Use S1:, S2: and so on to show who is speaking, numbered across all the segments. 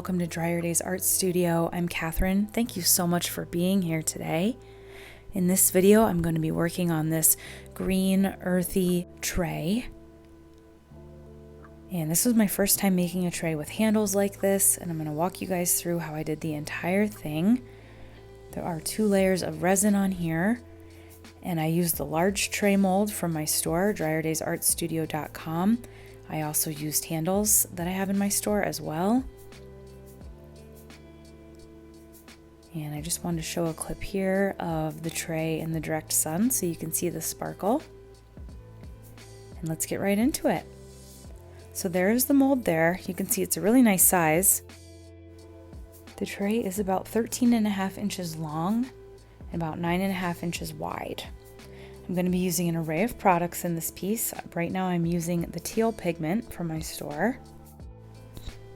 S1: welcome to Dryer Days Art Studio. I'm Catherine. Thank you so much for being here today. In this video, I'm going to be working on this green earthy tray. And this was my first time making a tray with handles like this, and I'm going to walk you guys through how I did the entire thing. There are 2 layers of resin on here, and I used the large tray mold from my store, dryerdaysartstudio.com. I also used handles that I have in my store as well. And I just wanted to show a clip here of the tray in the direct sun so you can see the sparkle. And let's get right into it. So there's the mold there. You can see it's a really nice size. The tray is about 13.5 inches long and about 9.5 inches wide. I'm going to be using an array of products in this piece. Right now I'm using the Teal Pigment from my store.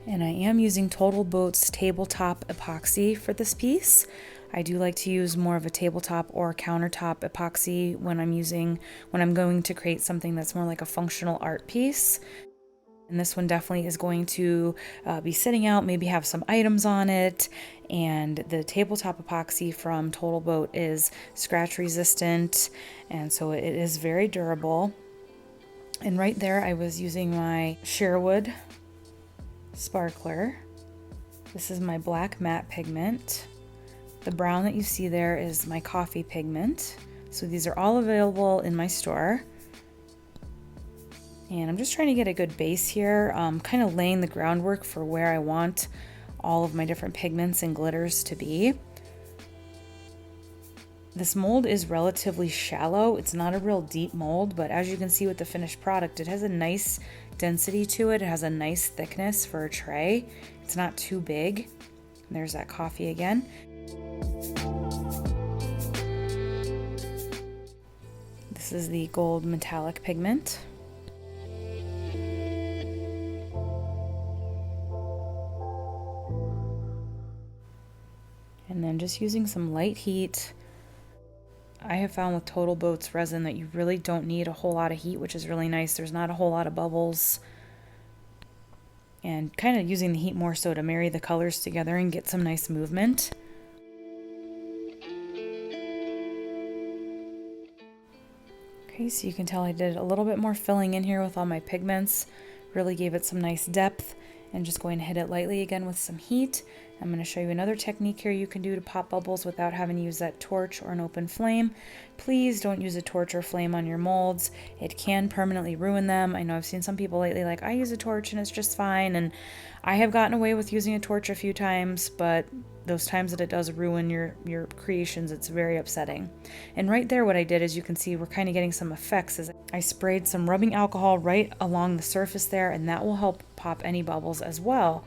S1: And I am using Total Boat's tabletop epoxy for this piece. I do like to use more of a tabletop or countertop epoxy when I'm going to create something that's more like a functional art piece. And this one definitely is going to be sitting out, maybe have some items on it. And the tabletop epoxy from Total Boat is scratch resistant, and so it is very durable. And right there I was using my Sherwood Sparkler. This is my black matte pigment. The brown that you see there is my coffee pigment. So these are all available in my store. And I'm just trying to get a good base here, kind of laying the groundwork for where I want all of my different pigments and glitters to be. This mold is relatively shallow. It's not a real deep mold, but as you can see with the finished product, it has a nice density to it. It has a nice thickness for a tray. It's not too big. And there's that coffee again. This is the gold metallic pigment. And then just using some light heat. I have found with Total Boat's resin that you really don't need a whole lot of heat, which is really nice. There's not a whole lot of bubbles. And kind of using the heat more so to marry the colors together and get some nice movement. Okay, so you can tell I did a little bit more filling in here with all my pigments. Really gave it some nice depth. And just going to hit it lightly again with some heat. I'm going to show you another technique here you can do to pop bubbles without having to use that torch or an open flame. Please don't use a torch or flame on your molds. It can permanently ruin them. I know I've seen some people lately like, I use a torch and it's just fine. And I have gotten away with using a torch a few times, but those times that it does ruin your creations, it's very upsetting. And right there what I did is you can see we're kind of getting some effects as I sprayed some rubbing alcohol right along the surface there, and that will help pop any bubbles as well.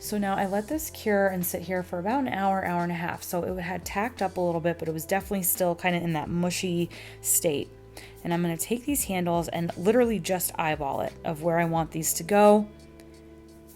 S1: So now I let this cure and sit here for about an hour, hour and a half. So it had tacked up a little bit, but it was definitely still kind of in that mushy state. And I'm going to take these handles and literally just eyeball it of where I want these to go.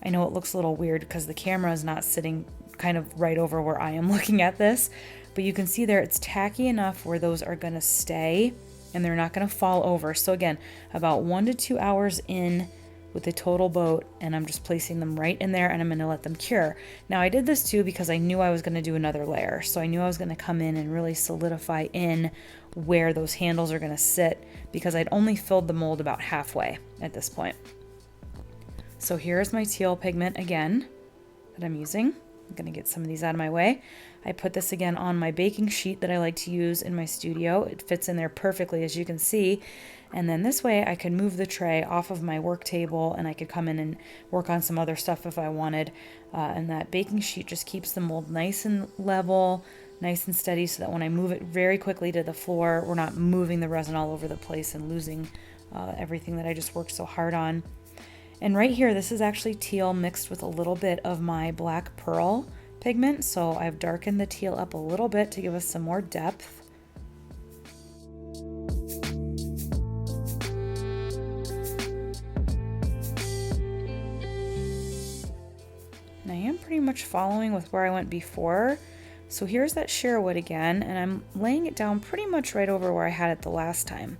S1: I know it looks a little weird because the camera is not sitting kind of right over where I am looking at this, but you can see there it's tacky enough where those are going to stay and they're not going to fall over. So again, about 1 to 2 hours in with the Total Boat, and I'm just placing them right in there and I'm going to let them cure. Now I did this too because I knew I was going to do another layer. So I knew I was going to come in and really solidify in where those handles are going to sit because I'd only filled the mold about halfway at this point. So here's my teal pigment again that I'm using. I'm going to get some of these out of my way. I put this again on my baking sheet that I like to use in my studio. It fits in there perfectly, as you can see. And then this way I could move the tray off of my work table and I could come in and work on some other stuff if I wanted. And that baking sheet just keeps the mold nice and level, nice and steady, so that when I move it very quickly to the floor, we're not moving the resin all over the place and losing everything that I just worked so hard on. And right here, this is actually teal mixed with a little bit of my black pearl pigment. So I've darkened the teal up a little bit to give us some more depth. And I am pretty much following with where I went before. So here's that Sherwood again, and I'm laying it down pretty much right over where I had it the last time.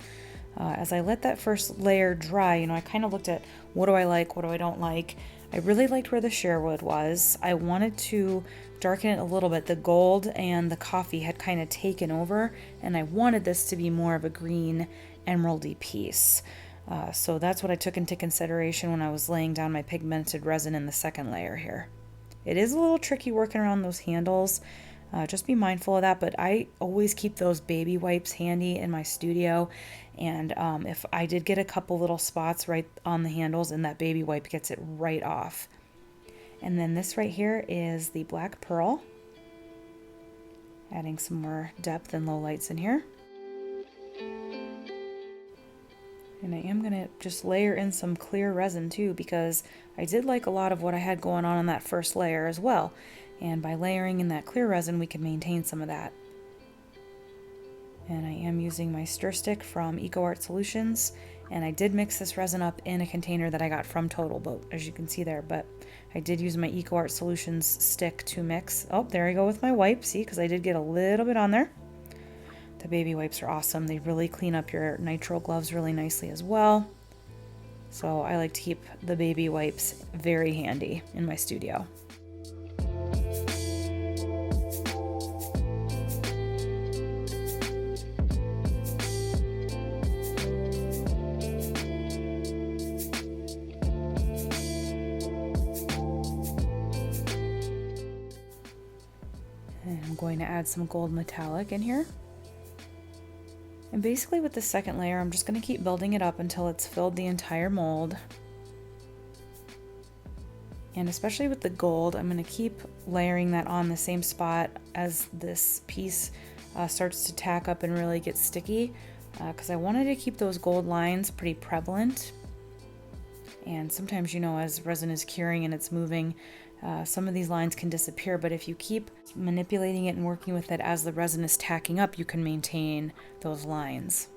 S1: As I let that first layer dry, I kind of looked at what do I like, what do I don't like. I really liked where the Sherwood was. I wanted to darken it a little bit. The gold and the coffee had kind of taken over, and I wanted this to be more of a green emeraldy piece. So that's what I took into consideration when I was laying down my pigmented resin in the second layer here. It is a little tricky working around those handles. Just be mindful of that, but I always keep those baby wipes handy in my studio, and if I did get a couple little spots right on the handles, and that baby wipe gets it right off. And then this right here is the Black Pearl, adding some more depth and low lights in here. And I am going to just layer in some clear resin too, because I did like a lot of what I had going on in that first layer as well. And by layering in that clear resin, we can maintain some of that. And I am using my stir stick from EcoArt Solutions. And I did mix this resin up in a container that I got from Total Boat, as you can see there. But I did use my EcoArt Solutions stick to mix. Oh, there I go with my wipe. See, because I did get a little bit on there. The baby wipes are awesome. They really clean up your nitrile gloves really nicely as well. So I like to keep the baby wipes very handy in my studio. And I'm going to add some gold metallic in here. And basically with the second layer, I'm just going to keep building it up until it's filled the entire mold. And especially with the gold, I'm going to keep layering that on the same spot as this piece starts to tack up and really get sticky, because I wanted to keep those gold lines pretty prevalent. And sometimes, you know, as resin is curing and it's moving, some of these lines can disappear, but if you keep manipulating it and working with it as the resin is tacking up, you can maintain those lines.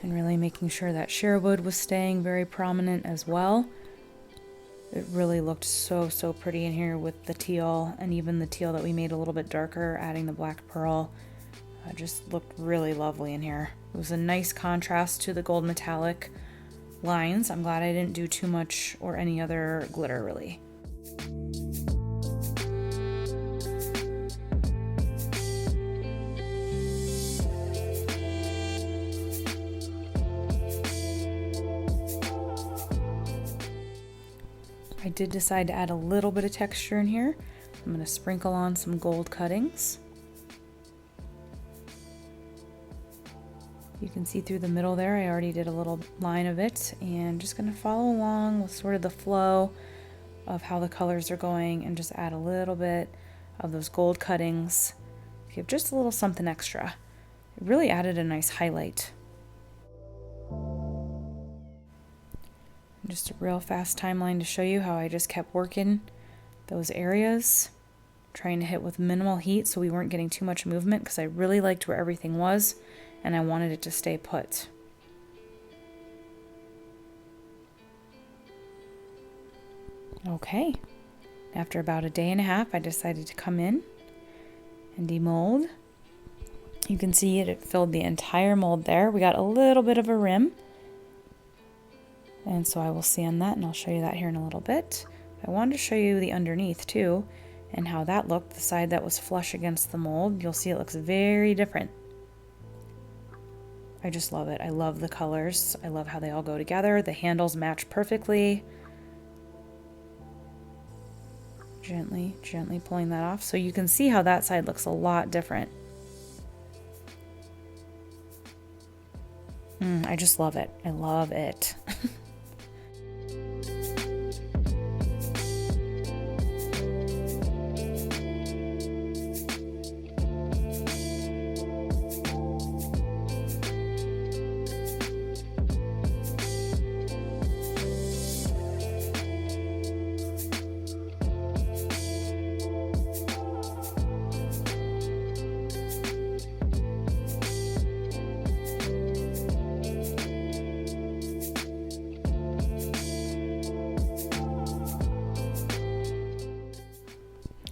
S1: And really making sure that Sherwood was staying very prominent as well. It really looked so pretty in here with the teal, and even the teal that we made a little bit darker, adding the Black Pearl. Just looked really lovely in here. It was a nice contrast to the gold metallic lines. I'm glad I didn't do too much or any other glitter really. I did decide to add a little bit of texture in here. I'm going to sprinkle on some gold cuttings. You can see through the middle there, I already did a little line of it, and just going to follow along with sort of the flow of how the colors are going and just add a little bit of those gold cuttings. Give just a little something extra. It really added a nice highlight. Just a real fast timeline to show you how I just kept working those areas, trying to hit with minimal heat so we weren't getting too much movement, because I really liked where everything was and I wanted it to stay put. Okay, after about a day and a half, I decided to come in and demold. You can see it filled the entire mold there. We got a little bit of a rim, and so I will sand that, and I'll show you that here in a little bit. I wanted to show you the underneath too, and how that looked. The side that was flush against the mold, you'll see it looks very different. I just love it. I love the colors. I love how they all go together. The handles match perfectly. Gently pulling that off so you can see how that side looks a lot different. I just love it. I love it.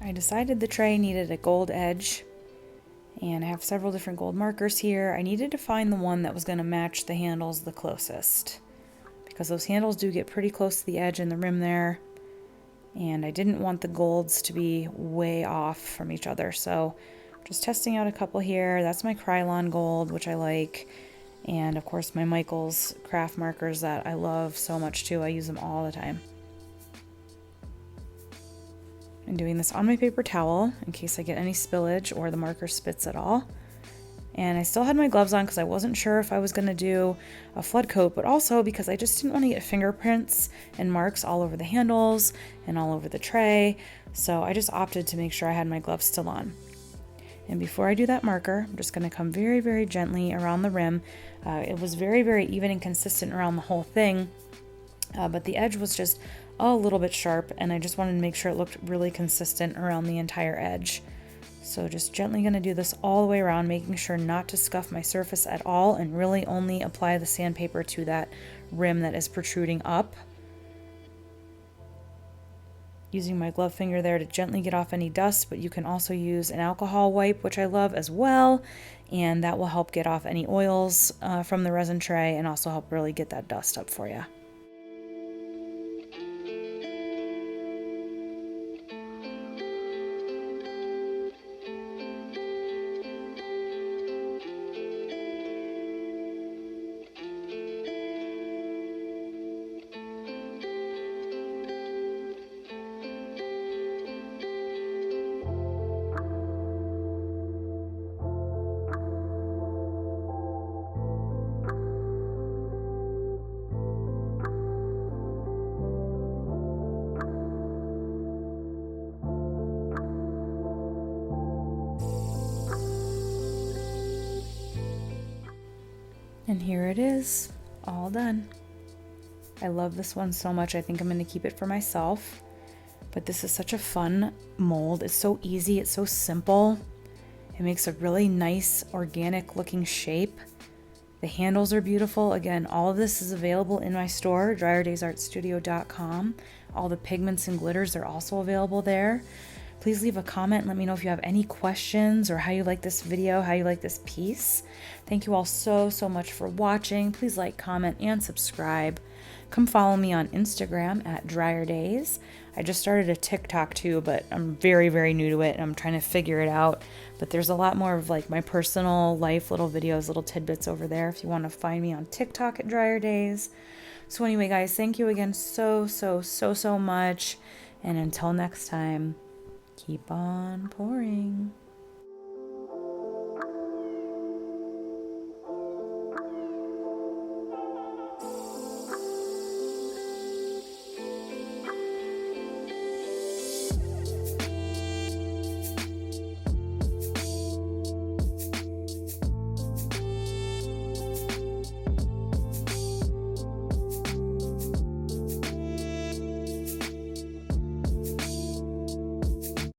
S1: I decided the tray needed a gold edge, And I have several different gold markers here. I needed to find the one that was going to match the handles the closest, because those handles do get pretty close to the edge and the rim there. And I didn't want the golds to be way off from each other. So just testing out a couple here. That's my Krylon gold, which I like. And of course my Michaels craft markers that I love so much too. I use them all the time. I'm doing this on my paper towel in case I get any spillage or the marker spits at all. And I still had my gloves on because I wasn't sure if I was going to do a flood coat, but also because I just didn't want to get fingerprints and marks all over the handles and all over the tray. So I just opted to make sure I had my gloves still on. And before I do that marker, I'm just going to come very, very gently around the rim. It was very, very even and consistent around the whole thing, but the edge was just a little bit sharp, and I just wanted to make sure it looked really consistent around the entire edge. So just gently going to do this all the way around, making sure not to scuff my surface at all, and really only apply the sandpaper to that rim that is protruding up. Using my glove finger there to gently get off any dust, but you can also use an alcohol wipe, which I love as well, and that will help get off any oils from the resin tray and also help really get that dust up for you. And here it is, all done. I love this one so much. I think I'm going to keep it for myself. But this is such a fun mold. It's so easy. It's so simple. It makes a really nice, organic looking shape. The handles are beautiful. Again, all of this is available in my store, dryerdaysartstudio.com. All the pigments and glitters are also available there. Please leave a comment and let me know if you have any questions or how you like this video, how you like this piece. Thank you all so, so much for watching. Please like, comment, and subscribe. Come follow me on Instagram at dryerdays. I just started a TikTok too, but I'm very, very new to it and I'm trying to figure it out. But there's a lot more of like my personal life, little videos, little tidbits over there if you want to find me on TikTok at dryerdays. So anyway, guys, thank you again so, so, so, so much. And until next time, keep on pouring.